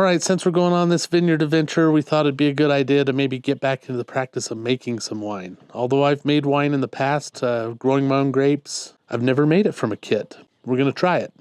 right, since we're going on this vineyard adventure, we thought it'd be a good idea to maybe get back into the practice of making some wine. Although I've made wine in the past, growing my own grapes, I've never made it from a kit. We're going to try it.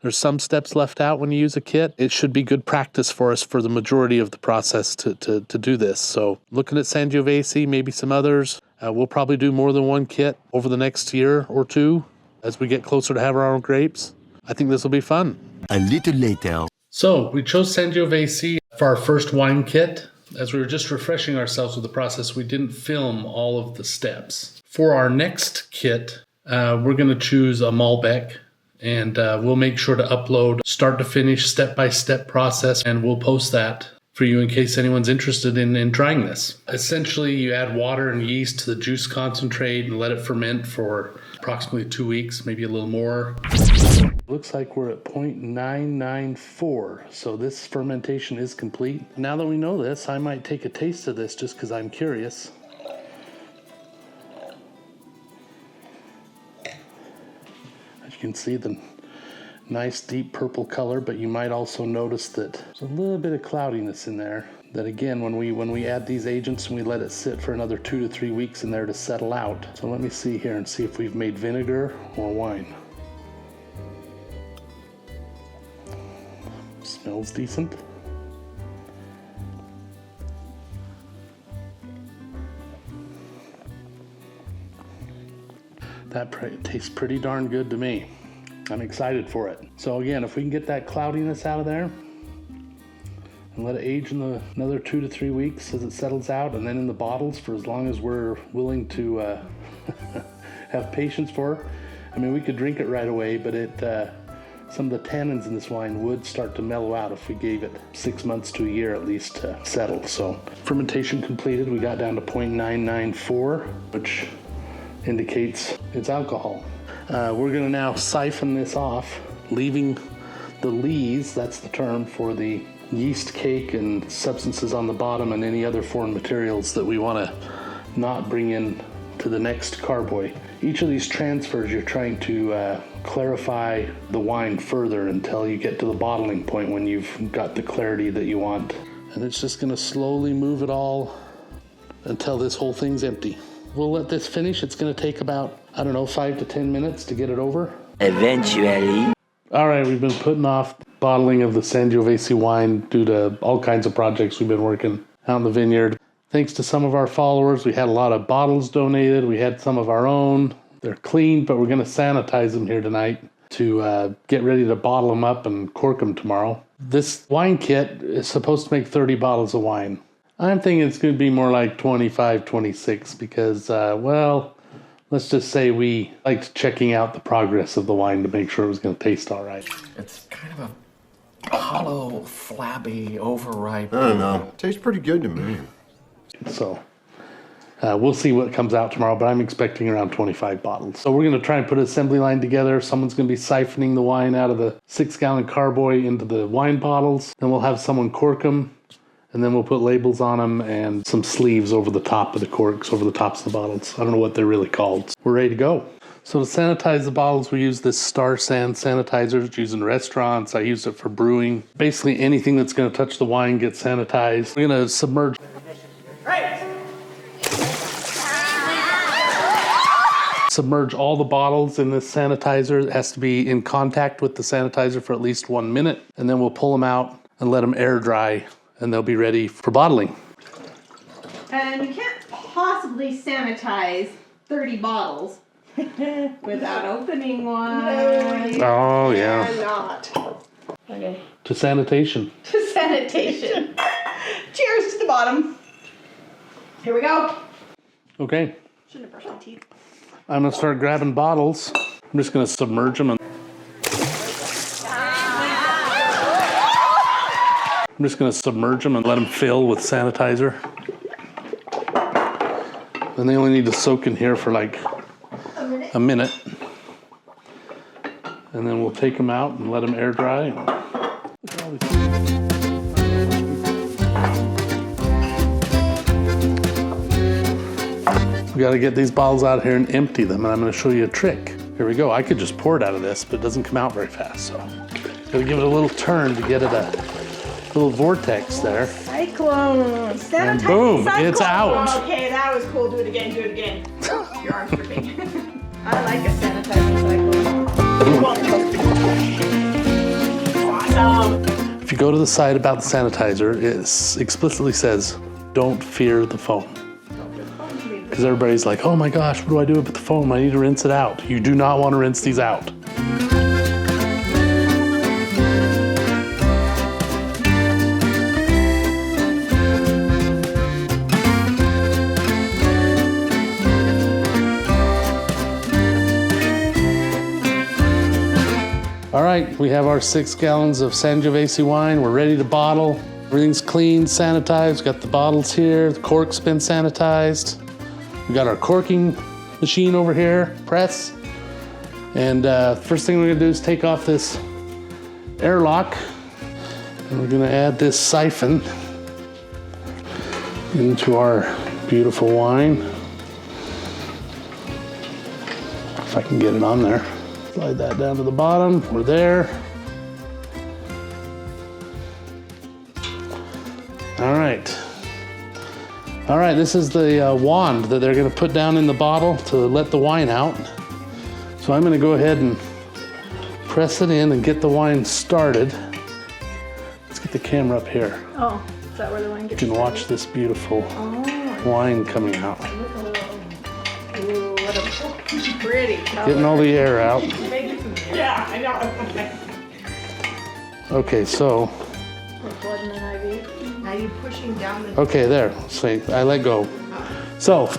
There's some steps left out when you use a kit. It should be good practice for us for the majority of the process to do this. So looking at Sangiovese, maybe some others. We'll probably do more than one kit over the next year or two as we get closer to have our own grapes. I think this will be fun. A little later. So we chose Sangiovese for our first wine kit. As we were just refreshing ourselves with the process, we didn't film all of the steps. For our next kit, we're going to choose a Malbec, and we'll make sure to upload start to finish, step-by-step process, and we'll post that for you in case anyone's interested in trying this. Essentially, you add water and yeast to the juice concentrate and let it ferment for approximately 2 weeks, maybe a little more. Looks like we're at 0.994, so this fermentation is complete. Now that we know this, I might take a taste of this just because I'm curious. As you can see, the nice deep purple color, but you might also notice that there's a little bit of cloudiness in there. That again, when we add these agents and we let it sit for another 2 to 3 weeks in there to settle out. So let me see here and see if we've made vinegar or wine. Smells decent. That tastes pretty darn good to me. I'm excited for it. So again, if we can get that cloudiness out of there and let it age in another 2 to 3 weeks as it settles out, and then in the bottles for as long as we're willing to have patience for. I mean, we could drink it right away, but some of the tannins in this wine would start to mellow out if we gave it 6 months to a year at least to settle. So fermentation completed, we got down to 0.994, which indicates it's alcohol. We're going to now siphon this off, leaving the lees, that's the term for the yeast cake and substances on the bottom and any other foreign materials that we want to not bring in to the next carboy. Each of these transfers, you're trying to clarify the wine further until you get to the bottling point when you've got the clarity that you want. And it's just going to slowly move it all until this whole thing's empty. We'll let this finish. It's going to take about, 5 to 10 minutes to get it over. Eventually. All right, we've been putting off bottling of the Sangiovese wine due to all kinds of projects we've been working out in the vineyard. Thanks to some of our followers, we had a lot of bottles donated. We had some of our own. They're clean, but we're going to sanitize them here tonight to get ready to bottle them up and cork them tomorrow. This wine kit is supposed to make 30 bottles of wine. I'm thinking it's going to be more like 25, 26 because, let's just say we liked checking out the progress of the wine to make sure it was going to taste all right. It's kind of a hollow, flabby, overripe. I don't know. Tastes pretty good to me. So we'll see what comes out tomorrow, but I'm expecting around 25 bottles. So we're going to try and put an assembly line together. Someone's going to be siphoning the wine out of the 6-gallon carboy into the wine bottles. Then we'll have someone cork them. And then we'll put labels on them and some sleeves over the top of the corks, over the tops of the bottles. I don't know what they're really called. We're ready to go. So to sanitize the bottles, we use this Star San sanitizer. It's used in restaurants. I use it for brewing. Basically anything that's going to touch the wine gets sanitized. We're going to submerge. Submerge all the bottles in this sanitizer. It has to be in contact with the sanitizer for at least 1 minute. And then we'll pull them out and let them air dry. And they'll be ready for bottling. And you can't possibly sanitize 30 bottles without opening one. Oh, yeah. Not. Okay. To sanitation. To sanitation. Cheers to the bottom. Here we go. Okay. Shouldn't have brushed my teeth. I'm going to start grabbing bottles. I'm just going to submerge them. I'm just going to submerge them and let them fill with sanitizer. And they only need to soak in here for like a minute. And then we'll take them out and let them air dry. We got to get these bottles out here and empty them, and I'm going to show you a trick. Here we go. I could just pour it out of this, but it doesn't come out very fast. So got to give it a little turn to get it little vortex there. Cyclone. And boom, it's out. Okay, that was cool. Do it again. Do it again. Your arm's working. I like a sanitizing cyclone. Awesome. If you go to the site about the sanitizer, it explicitly says, don't fear the foam. Because everybody's like, oh my gosh, what do I do with the foam? I need to rinse it out. You do not want to rinse these out. All right, we have our 6 gallons of Sangiovese wine. We're ready to bottle. Everything's clean, sanitized. Got the bottles here. The cork's been sanitized. We got our corking machine over here, press. And first thing we're gonna do is take off this airlock. And we're gonna add this siphon into our beautiful wine. If I can get it on there. Slide that down to the bottom. We're there. All right. All right, this is the wand that they're gonna put down in the bottle to let the wine out. So I'm gonna go ahead and press it in and get the wine started. Let's get the camera up here. Oh, is that where the wine gets You can watch this beautiful wine coming out. Ooh, what a pretty color. Getting all the air out. Yeah, I know. Okay, so, We're flooding an IV. Now you pushing down the... okay, there, say, I let go. So,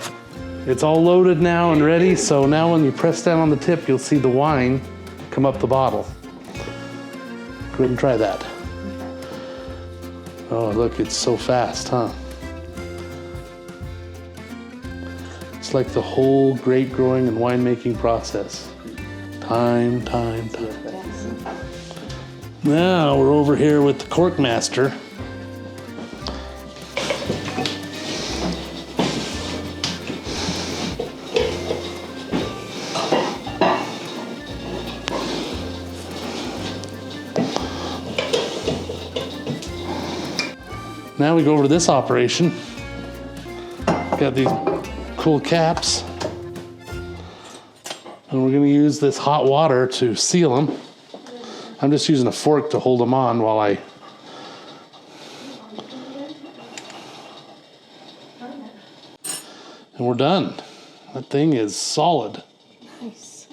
it's all loaded now and ready, so now when you press down on the tip, you'll see the wine come up the bottle. Go ahead and try that. Oh, look, it's so fast, huh? It's like the whole grape growing and winemaking process. Time. Now we're over here with the cork master. Now we go over to this operation. Got these cool caps. And we're gonna use this hot water to seal them. I'm just using a fork to hold them on while I... And we're done. That thing is solid. Nice.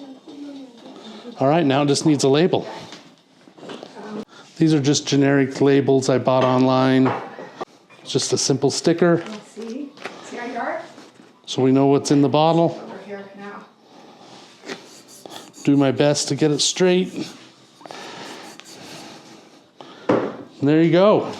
All right, now it just needs a label. These are just generic labels I bought online. It's just a simple sticker, See our yard? so we know what's in the bottle. Over here now. Do my best to get it straight. And there you go.